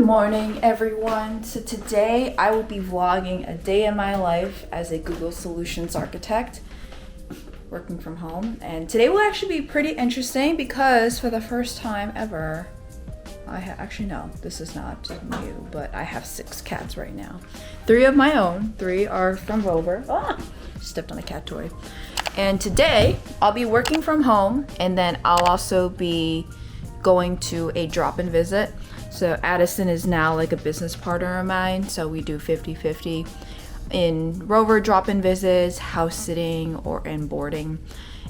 morning, everyone. So today I will be vlogging a day in my life as a Google Solutions architect working from home. And today will actually be pretty interesting because for the first time ever, actually no, this is not new, but I have 6 cats right now. 3 of my own, 3 are from Rover. Stepped on a cat toy. And today I'll be working from home, and then I'll also be going to a drop-in visit. So Addison is now like a business partner of mine, so we do 50-50 in Rover drop-in visits, house sitting, and boarding.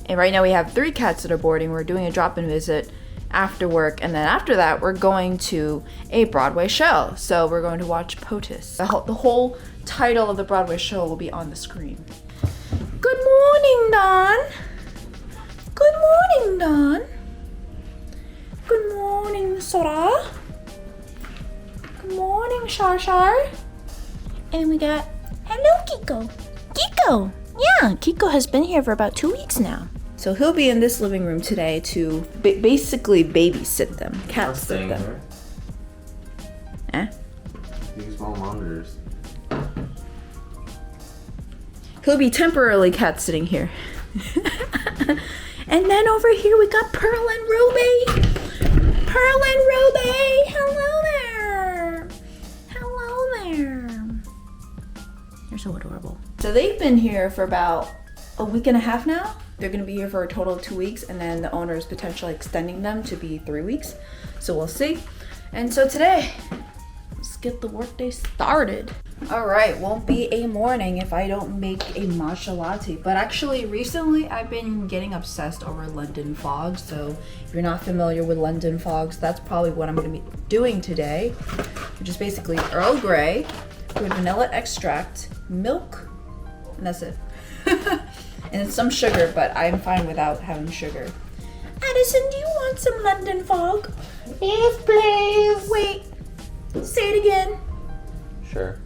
And right now we have 3 cats that are boarding. We're doing a drop-in visit after work, and then after that we're going to a Broadway show. So we're going to watch POTUS. The whole title of the Broadway show will be on the screen. Good morning, Don. Good morning, Don. Good morning, Sora. Good morning, Shar Shar. And we got, hello, Kiko. Kiko. Yeah, Kiko has been here for about 2 weeks now. So he'll be in this living room today to basically babysit them, cat sit them. Eh? These small monitors. He'll be temporarily cat sitting here. And then over here we got Pearl and Ruby. Pearl and Ruby, hello there. Hello there. You're so adorable. So they've been here for about a week and a half now. They're gonna be here for a total of 2 weeks, and then the owner is potentially extending them to be 3 weeks. So we'll see. And so today, let's get the workday started. All right, won't be a morning if I don't make a matcha latte. But actually, recently I've been getting obsessed over London fogs. So if you're not familiar with London fogs, that's probably what I'm gonna be doing today, which is basically Earl Grey with vanilla extract, milk, and that's it. And some sugar, but I'm fine without having sugar. Addison, do you want some London fog? Yes, please. Wait, say it again. Sure.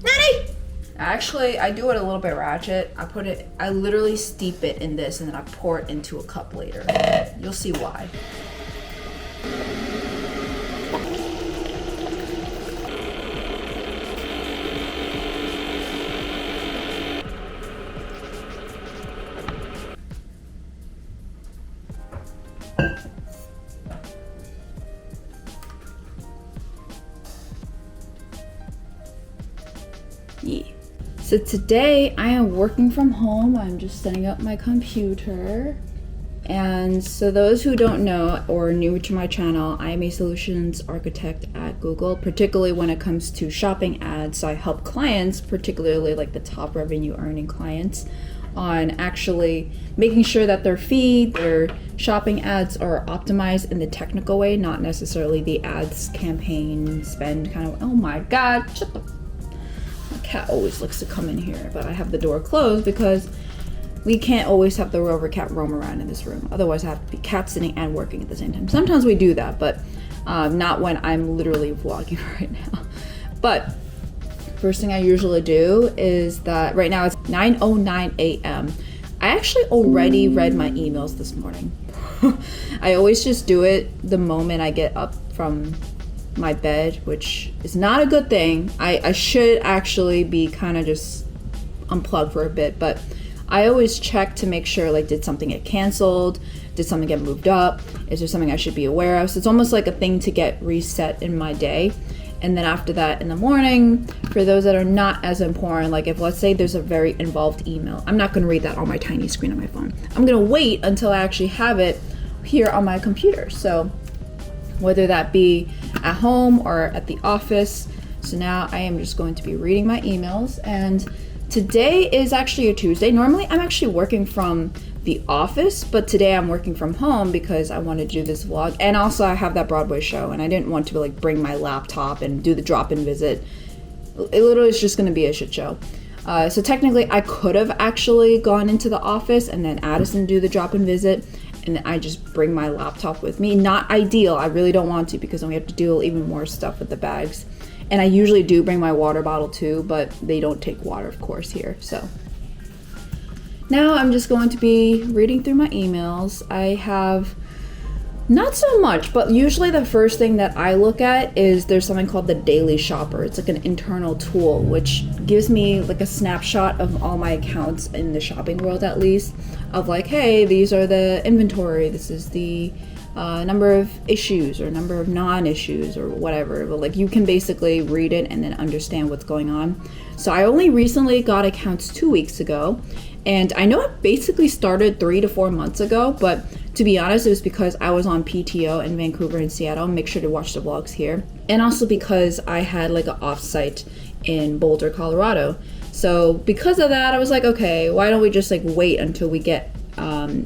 Nanny! Actually, I do it a little bit ratchet. I literally steep it in this and then I pour it into a cup later. You'll see why. Yeah. So today I am working from home. I'm just setting up my computer. And so those who don't know or are new to my channel, I am a solutions architect at Google, particularly when it comes to shopping ads. So I help clients, particularly like the top revenue earning clients, on actually making sure that their feed, their shopping ads are optimized in the technical way, not necessarily the ads campaign spend kind of, oh my God, shut the cat always likes to come in here, but I have the door closed because we can't always have the Rover cat roam around in this room. Otherwise I have to be cat sitting and working at the same time. Sometimes we do that, but not when I'm literally vlogging right now. But first thing I usually do is that right now it's 9:09 a.m. I actually already read my emails this morning. I always just do it the moment I get up from my bed, which is not a good thing. I should actually be kind of just unplugged for a bit, but I always check to make sure, like, did something get canceled? Did something get moved up? Is there something I should be aware of? So it's almost like a thing to get reset in my day. And then after that in the morning, for those that are not as important, like if let's say there's a very involved email, I'm not gonna read that on my tiny screen on my phone. I'm gonna wait until I actually have it here on my computer. So whether that be at home or at the office. So now I am just going to be reading my emails, and today is actually a Tuesday. Normally I'm actually working from the office, but today I'm working from home because I wanted to do this vlog, and also I have that Broadway show and I didn't want to like bring my laptop and do the drop-in visit. It literally is just going to be a shit show. So technically I could have actually gone into the office and then Addison do the drop-in visit, and I just bring my laptop with me. Not ideal. I really don't want to, because then we have to do even more stuff with the bags. And I usually do bring my water bottle too, but they don't take water, of course, here. So now I'm just going to be reading through my emails. I have Not so much, but usually the first thing that I look at is there's something called the Daily Shopper. It's like an internal tool which gives me like a snapshot of all my accounts in the shopping world, at least, of like, hey, these are the inventory, this is the number of issues or number of non-issues or whatever. But like, you can basically read it and then understand what's going on. So I only recently got accounts 2 weeks ago, and I know it basically started 3 to 4 months ago, but to be honest, it was because I was on PTO in Vancouver and Seattle. Make sure to watch the vlogs here. And also because I had like an offsite in Boulder, Colorado. So because of that, I was like, okay, why don't we just like wait until we get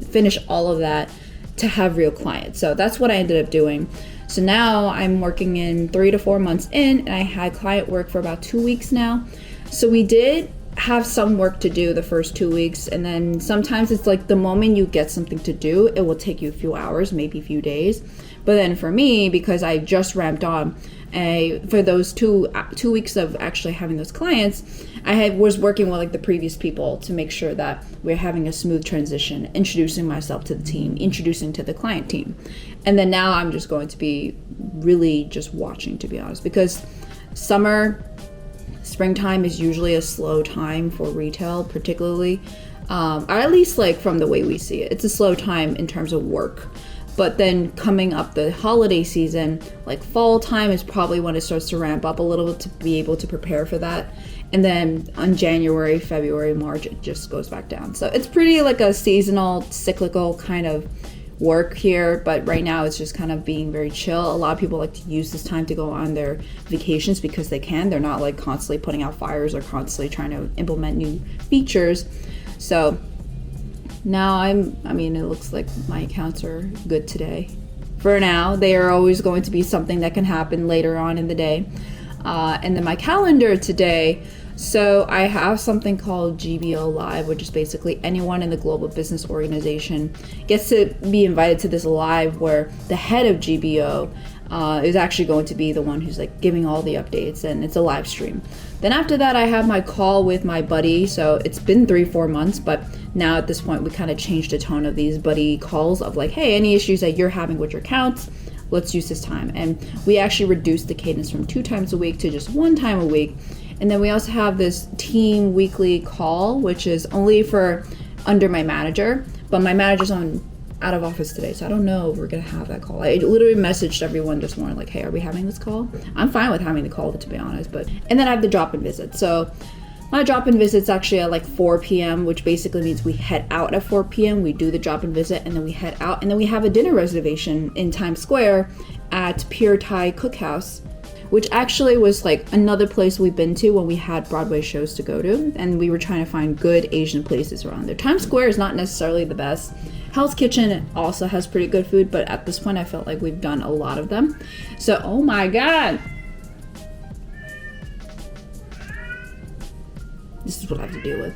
finish all of that to have real clients. So that's what I ended up doing. So now I'm working in 3 to 4 months in, and I had client work for about 2 weeks now. So we did have some work to do the first 2 weeks, and then sometimes it's like the moment you get something to do, it will take you a few hours, maybe a few days. But then for me, because I just ramped on, for those two weeks of actually having those clients, was working with like the previous people to make sure that we're having a smooth transition, introducing myself to the team, introducing to the client team. And then now I'm just going to be really just watching, to be honest, because springtime is usually a slow time for retail, particularly, or at least like from the way we see it. It's a slow time in terms of work. But then coming up the holiday season, like fall time is probably when it starts to ramp up a little bit to be able to prepare for that. And then on January, February, March, it just goes back down. So it's pretty like a seasonal, cyclical kind of work here, but right now it's just kind of being very chill. A lot of people like to use this time to go on their vacations because they can. They're not like constantly putting out fires or constantly trying to implement new features. So now I mean, it looks like my accounts are good today. For now, they are always going to be something that can happen later on in the day. And then my calendar today, so I have something called GBO Live, which is basically anyone in the global business organization gets to be invited to this live where the head of GBO is actually going to be the one who's like giving all the updates, and it's a live stream. Then after that, I have my call with my buddy. So it's been 3-4 months, but now at this point we kind of changed the tone of these buddy calls of like, hey, any issues that you're having with your accounts, let's use this time. And we actually reduced the cadence from 2 times a week to just 1 time a week. And then we also have this team weekly call, which is only for under my manager, but my manager's out of office today, so I don't know if we're gonna have that call. I literally messaged everyone this morning like, hey, are we having this call? I'm fine with having the call, to be honest. And then I have the drop-in visit. So my drop-in visit's actually at like 4 p.m., which basically means we head out at 4 p.m. We do the drop-in visit, and then we head out, and then we have a dinner reservation in Times Square at Pure Thai Cookhouse, which actually was like another place we've been to when we had Broadway shows to go to, and we were trying to find good Asian places around there. Times Square is not necessarily the best. Hell's Kitchen also has pretty good food, but at this point I felt like we've done a lot of them. So, oh my God. This is what I have to deal with.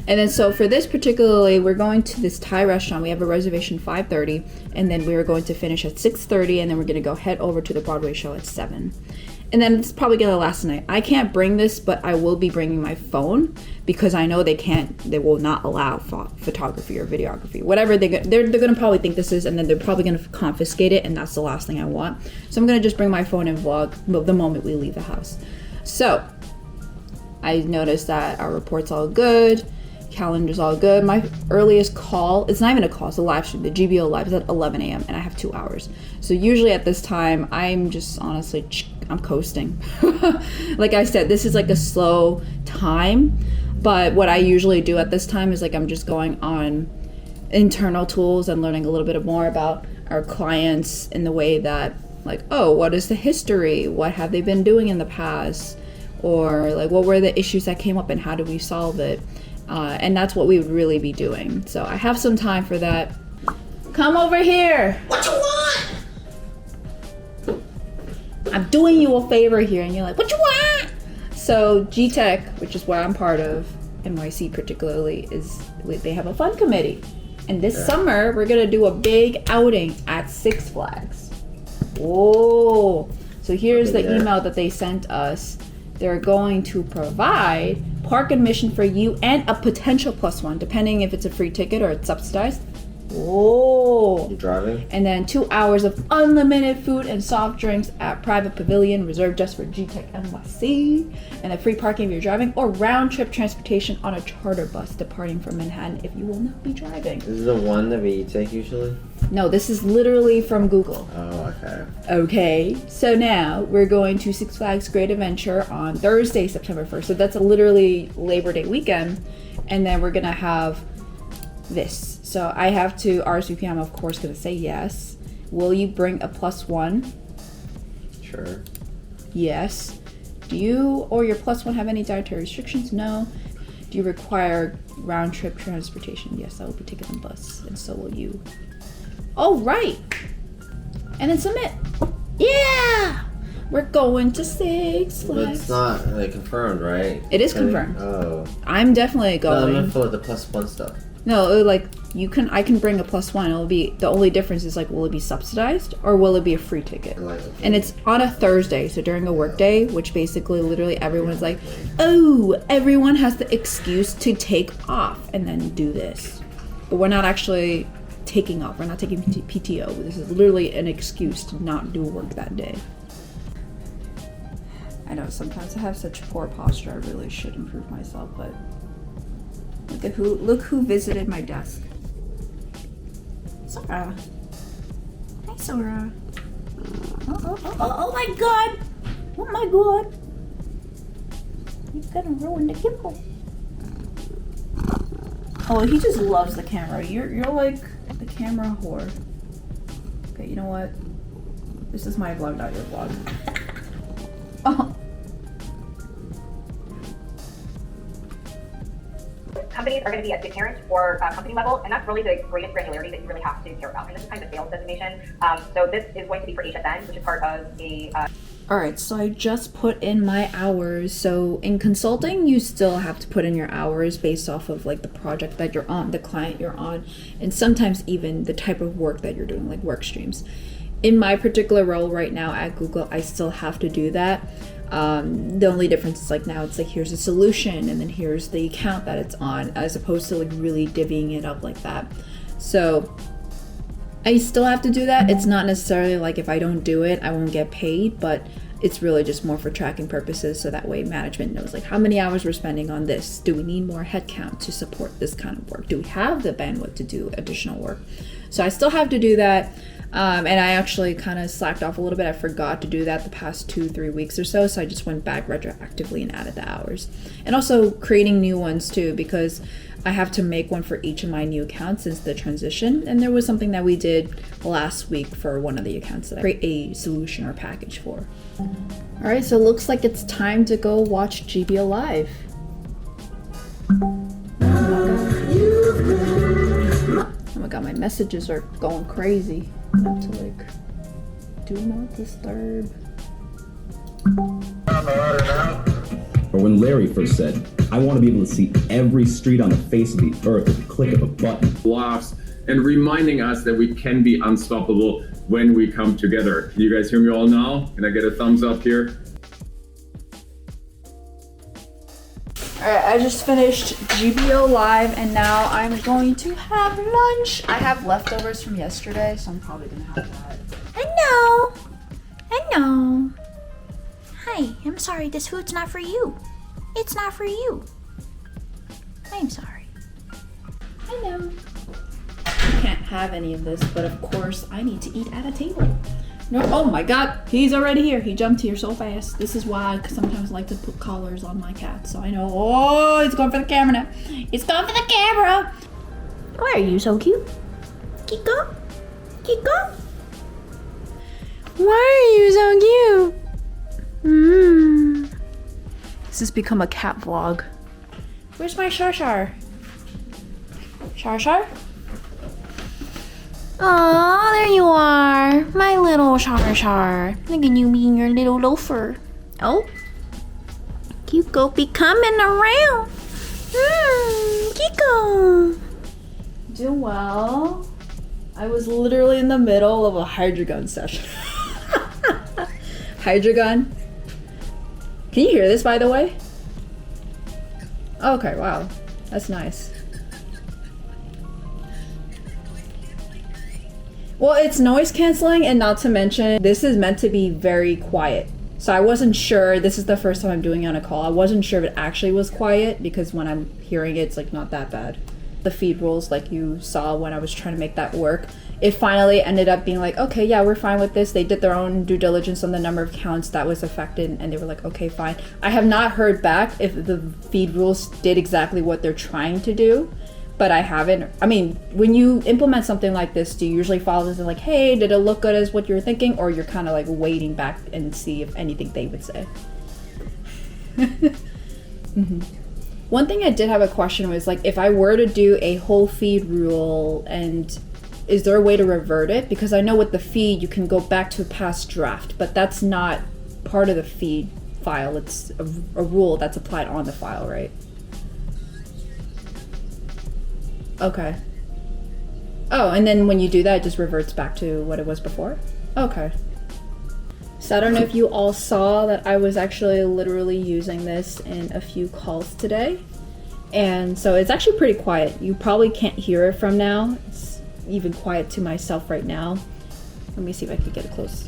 And then so for this particularly, we're going to this Thai restaurant. We have a reservation 5:30, and then we are going to finish at 6:30, and then we're gonna go head over to the Broadway show at 7. And then it's probably gonna last the night. I can't bring this, but I will be bringing my phone because I know they will not allow photography or videography, whatever they're gonna probably think this is, and then they're probably gonna confiscate it, and that's the last thing I want. So I'm gonna just bring my phone and vlog the moment we leave the house. So I noticed that our report's all good, calendar's all good. My earliest call, it's not even a call, it's a live stream. The GBO live is at 11 a.m. and I have 2 hours. So usually at this time, I'm just honestly, I'm coasting. Like I said, this is like a slow time, but what I usually do at this time is like I'm just going on internal tools and learning a little bit more about our clients in the way that like, oh, what is the history? What have they been doing in the past? Or like, what were the issues that came up and how do we solve it? And that's what we would really be doing. So I have some time for that. Come over here. What you want? I'm doing you a favor here. And you're like, what you want? So G-Tech, which is where I'm part of, NYC particularly, they have a fun committee. And this summer, we're gonna do a big outing at Six Flags. Whoa. So here's the email that they sent us. They're going to provide park admission for you and a potential +1, depending if it's a free ticket or it's subsidized. Oh. You driving? And then 2 hours of unlimited food and soft drinks at private pavilion reserved just for G-Tech NYC. And a free parking if you're driving, or round trip transportation on a charter bus departing from Manhattan if you will not be driving. This is the one that we take usually? No, this is literally from Google. Oh, okay. Okay, so now we're going to Six Flags Great Adventure on Thursday, September 1st. So that's a literally Labor Day weekend. And then we're gonna have this. So I have to RSVP. I'm of course gonna say yes. Will you bring a +1? Sure. Yes. Do you or your +1 have any dietary restrictions? No. Do you require round trip transportation? Yes, I will be taking the bus, and so will you. Oh, right. And then submit. Yeah! We're going to Six But Flags. it's not like confirmed, right? It is confirmed. Oh. I'm definitely No, I going. meant for the +1 stuff. No, like I can bring a +1. It'll be, the only difference is like, will it be subsidized or will it be a free ticket? Like, And it's on a Thursday, so during a work day, which basically literally everyone's like, oh, everyone has the excuse to take off and then do this. But we're not actually taking off. We're not taking PTO. This is literally an excuse to not do work that day. I know sometimes I have such poor posture. I really should improve myself, but look who visited my desk. Sora. Hi, Sora. Oh my god! Oh my god! You're gonna ruin the gimbal. Oh, he just loves the camera. You're like the camera whore. Okay, you know what? This is my vlog, not your vlog. Oh. Companies are going to be at the parent or company level, and that's really the greatest granularity that you really have to care about. And this is kind of a sales designation. So this is going to be for HSN, which is part of a... All right, so I just put in my hours. So in consulting, you still have to put in your hours based off of like the project that you're on, the client you're on, and sometimes even the type of work that you're doing, like work streams. In my particular role right now at Google, I still have to do that. The only difference is like now it's like here's a solution and then here's the account that it's on, as opposed to like really divvying it up like that. So I still have to do that. It's not necessarily like if I don't do it, I won't get paid, but it's really just more for tracking purposes. So that way management knows like how many hours we're spending on this. Do we need more headcount to support this kind of work? Do we have the bandwidth to do additional work? So I still have to do that. And I actually kind of slacked off a little bit. I forgot to do that the past 2-3 weeks or so. So I just went back retroactively and added the hours. And also creating new ones too, because I have to make one for each of my new accounts since the transition. And there was something that we did last week for one of the accounts that I create a solution or package for. All right, so it looks like it's time to go watch GBO Live. Oh my god, my messages are going crazy. I have to like do not disturb. Or when Larry first said, I want to be able to see every street on the face of the earth at the click of a button. Laughs and reminding us that we can be unstoppable when we come together. Can you guys hear me all now? Can I get a thumbs up here? Alright, I just finished GBO Live and now I'm going to have lunch. I have leftovers from yesterday, so I'm probably gonna have that. I know. Hi, I'm sorry, this food's not for you. It's not for you. I'm sorry. I know. I can't have any of this, but of course I need to eat at a table. No, oh my god, he's already here. He jumped here so fast. This is why I sometimes like to put collars on my cat, so I know. Oh, he's going for the camera now. He's going for the camera. Why are you so cute? Kiko? Kiko? Why are you so cute? This has become a cat vlog. Where's my Shar Shar? Shar Shar? Aw, there you are. My little Shar Shar. Look at you being your little loafer. Oh. Kiko be coming around. Kiko. Doing well. I was literally in the middle of a Hydragun session. Hydragun. Can you hear this, by the way? Okay, wow. That's nice. Well, it's noise canceling, and not to mention, this is meant to be very quiet. So I wasn't sure, this is the first time I'm doing it on a call, I wasn't sure if it actually was quiet, because when I'm hearing it, it's like not that bad. The feed rules, like you saw when I was trying to make that work, it finally ended up being like, okay, yeah, we're fine with this. They did their own due diligence on the number of counts that was affected, and they were like, okay, fine. I have not heard back if the feed rules did exactly what they're trying to do, but I haven't. I mean, when you implement something like this, do you usually follow this and like, hey, did it look good as what you were thinking? Or you're kind of like waiting back and see if anything they would say. One thing I did have a question was like, if I were to do a whole feed rule, and is there a way to revert it? Because I know with the feed, you can go back to a past draft, but that's not part of the feed file. It's a rule that's applied on the file, right? Okay. Oh, and then when you do that, it just reverts back to what it was before? Okay. So I don't know if you all saw that I was actually literally using this in a few calls today. And so it's actually pretty quiet. You probably can't hear it from now. It's even quiet to myself right now. Let me see if I can get it close.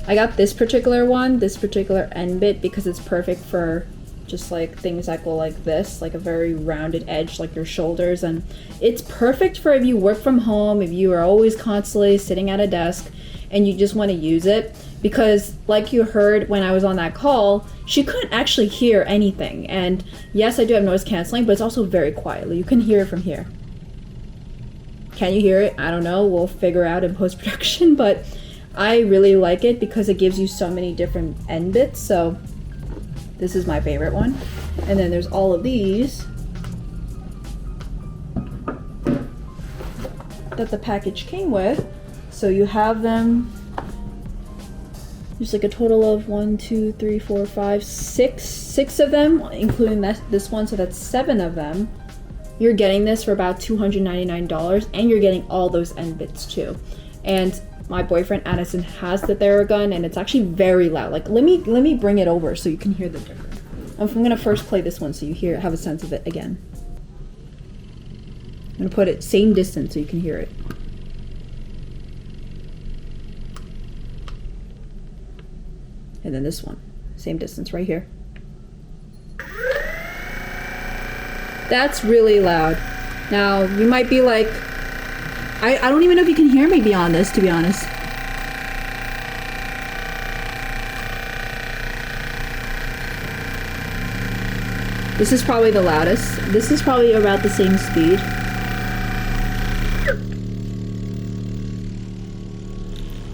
I got this particular one, this particular end bit, because it's perfect for just like things that go like this, like a very rounded edge, like your shoulders. And it's perfect for if you work from home, if you are always constantly sitting at a desk and you just want to use it. Because like you heard when I was on that call, she couldn't actually hear anything. And yes, I do have noise canceling, but it's also very quietly. You can hear it from here. Can you hear it? I don't know. We'll figure out in post-production, but I really like it because it gives you so many different end bits. So this is my favorite one. And then there's all of these that the package came with. So you have them. There's like a total of 1, 2, 3, 4, 5, 6 of them, including this one, so that's 7 of them. You're getting this for about $299, and you're getting all those end bits too. And my boyfriend Addison has the Hydragun, and it's actually very loud. Like let me bring it over so you can hear the difference. I'm gonna first play this one so you have a sense of it again. I'm gonna put it same distance so you can hear it. And then this one, same distance right here. That's really loud. Now, you might be like, I don't even know if you can hear me beyond this, to be honest. This is probably the loudest. This is probably about the same speed.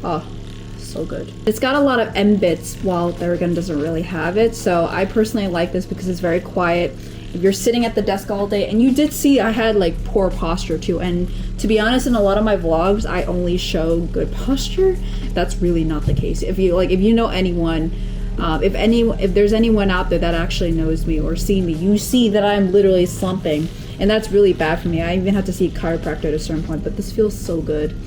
Oh. So good. It's got a lot of M bits while Hydragun doesn't really have it, so I personally like this because it's very quiet. If you're sitting at the desk all day, and you did see I had like poor posture too, and to be honest, in a lot of my vlogs I only show good posture. That's really not the case. If you know anyone, if there's anyone out there that actually knows me or see me, you see that I'm literally slumping, and that's really bad for me. I even have to see a chiropractor at a certain point, but this feels so good,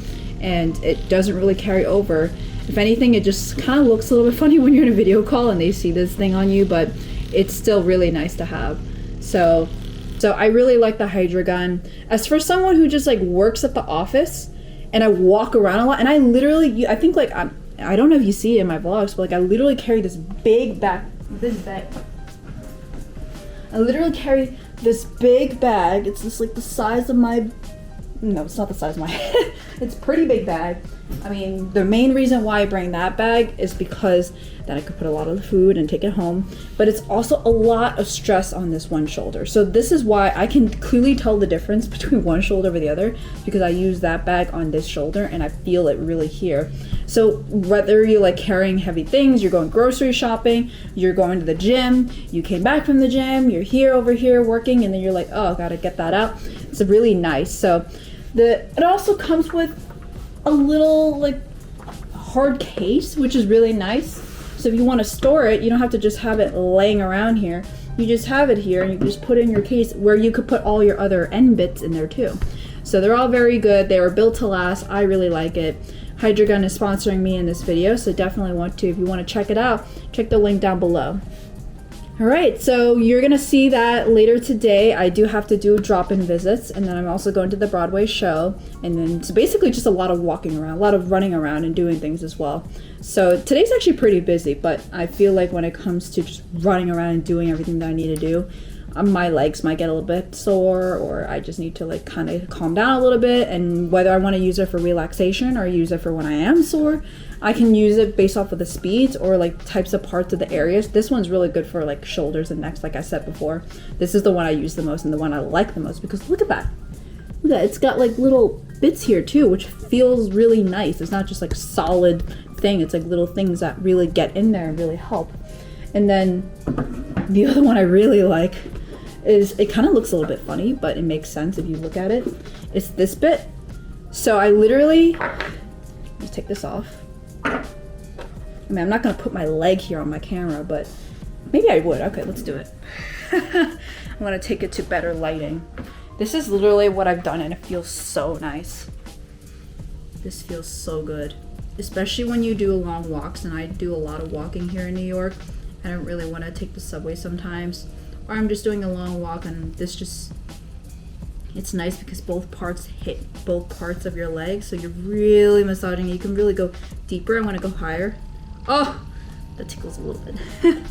and it doesn't really carry over. If anything, it just kind of looks a little bit funny when you're in a video call and they see this thing on you, but it's still really nice to have. So I really like the Hydragun. As for someone who just like works at the office, and I walk around a lot, and I literally, I think like, I don't know if you see it in my vlogs, but like I literally carry this big bag, I literally carry this big bag. It's just like the size of my, no, it's not the size of my head. It's a pretty big bag. I mean, the main reason why I bring that bag is because then I could put a lot of the food and take it home, but it's also a lot of stress on this one shoulder. So this is why I can clearly tell the difference between one shoulder over the other, because I use that bag on this shoulder and I feel it really here. So whether you're like carrying heavy things, you're going grocery shopping, you're going to the gym, you came back from the gym, you're here over here working, and then you're like, oh, gotta get that out. It's really nice. So it also comes with a little like hard case, which is really nice. So if you want to store it, you don't have to just have it laying around here. You just have it here and you can just put it in your case where you could put all your other end bits in there too. So they're all very good. They were built to last. I really like it. Hydragun is sponsoring me in this video, so definitely want to, if you want to check it out, check the link down below. All right, so you're gonna see that later today. I do have to do drop-in visits, and then I'm also going to the Broadway show, and then it's basically just a lot of walking around, a lot of running around and doing things as well. So today's actually pretty busy, but I feel like when it comes to just running around and doing everything that I need to do, my legs might get a little bit sore, or I just need to like kind of calm down a little bit. And whether I want to use it for relaxation or use it for when I am sore, I can use it based off of the speeds or like types of parts of the areas. This one's really good for like shoulders and necks, like I said before. This is the one I use the most and the one I like the most because look at that. Look at that, it's got like little bits here too, which feels really nice. It's not just like solid thing, it's like little things that really get in there and really help. And then the other one I really like is, it kind of looks a little bit funny, but it makes sense if you look at it. It's this bit. So I literally, just take this off. I mean, I'm not gonna put my leg here on my camera, but maybe I would. Okay, let's do it. I'm gonna take it to better lighting. This is literally what I've done and it feels so nice. This feels so good. Especially when you do long walks, and I do a lot of walking here in New York. I don't really want to take the subway sometimes. Or I'm just doing a long walk and this just, it's nice because both parts hit both parts of your legs. So you're really massaging. You can really go deeper. I want to go higher. Oh, that tickles a little bit. Can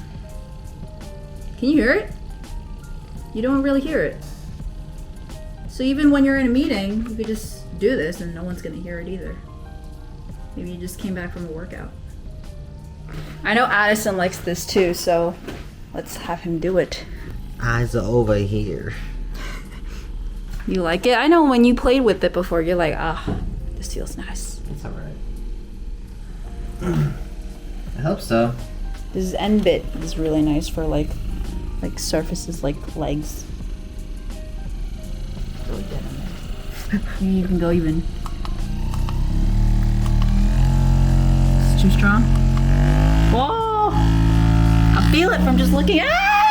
you hear it? You don't really hear it. So even when you're in a meeting, you could just do this and no one's gonna hear it either. Maybe you just came back from a workout. I know Addison likes this too, so let's have him do it. Eyes are over here. You like it? I know when you played with it before, you're like, ah, this feels nice. It's alright. I hope so. This end bit is really nice for like surfaces like legs. Really get in there. You can go even. It's too strong. Whoa! I feel it from just looking. Ah!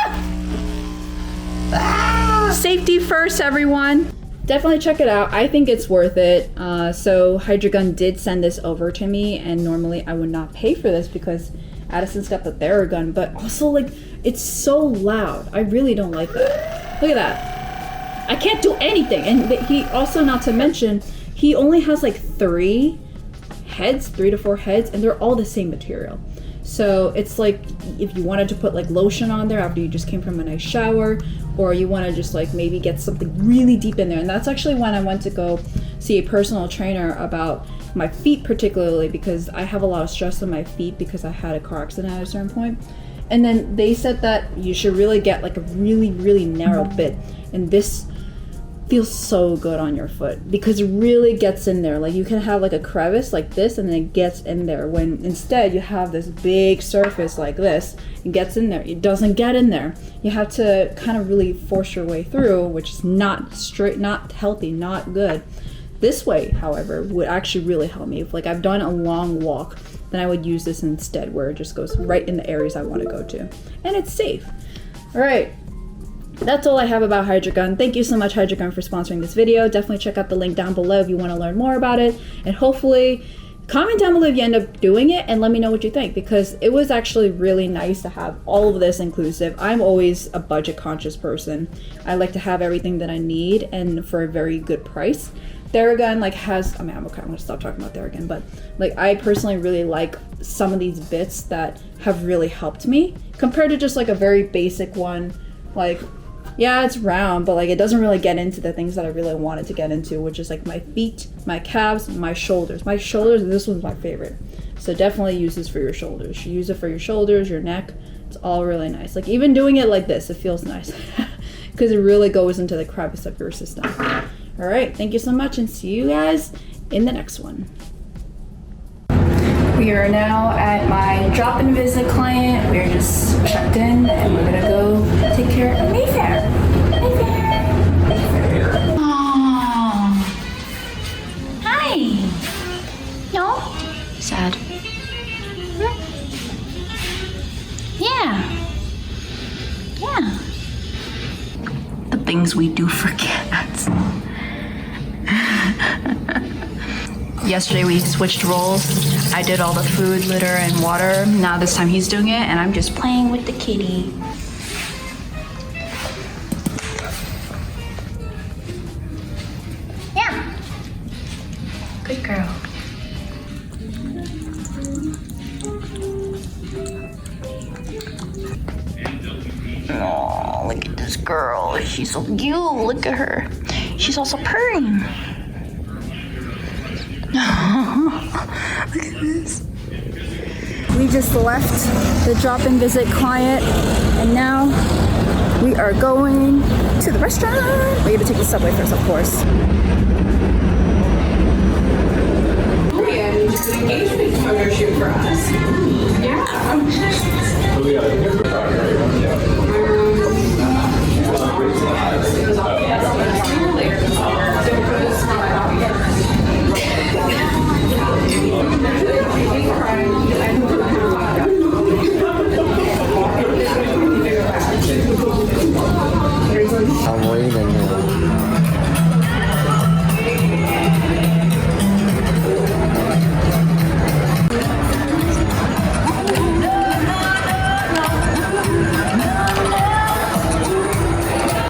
Safety first, everyone. Definitely check it out. I think it's worth it. So Hydragun did send this over to me, and normally I would not pay for this because Addison's got the Theragun, but also like it's so loud. I really don't like that. Look at that. I can't do anything. And he also, not to mention, he only has like 3 to 4 heads, and they're all the same material. So it's like if you wanted to put like lotion on there after you just came from a nice shower, or you want to just like maybe get something really deep in there. And that's actually when I went to go see a personal trainer about my feet particularly, because I have a lot of stress on my feet because I had a car accident at a certain point. And then they said that you should really get like a really, really narrow bit. And this feels so good on your foot because it really gets in there. Like you can have like a crevice like this and then it gets in there, when instead you have this big surface like this. It gets in there. It doesn't get in there. You have to kind of really force your way through, which is not straight, not healthy, not good. This way, however, would actually really help me. If like I've done a long walk, then I would use this instead, where it just goes right in the areas I want to go to. And it's safe. All right. That's all I have about Hydragun. Thank you so much, Hydragun, for sponsoring this video. Definitely check out the link down below if you want to learn more about it. And hopefully, comment down below if you end up doing it and let me know what you think, because it was actually really nice to have all of this inclusive. I'm always a budget conscious person. I like to have everything that I need and for a very good price. Theragun like has, I mean, I'm gonna stop talking about Theragun, but like I personally really like some of these bits that have really helped me compared to just like a very basic one. Like, yeah, it's round, but like it doesn't really get into the things that I really wanted to get into, which is like my feet, my calves, my shoulders. My shoulders, this one's my favorite. So definitely use this for your shoulders. You use it for your shoulders, your neck. It's all really nice. Like even doing it like this, it feels nice because it really goes into the crevice of your system. All right, thank you so much, and see you guys in the next one. We are now at my drop-in visit client. We're just checked in and we're gonna go take care of Mayfair. Mayfair. Aww. Hi. No? Sad. Yeah. Yeah. The things we do for cats. Yesterday we switched roles. I did all the food, litter, and water. Now this time he's doing it, and I'm just playing with the kitty. Good girl. Oh, look at this girl. She's so cute. Look at her. She's also purring. Look at this. We just left the drop-in visit client, and now we are going to the restaurant. We're gonna take the subway first, of course. Engagement photo shoot for us.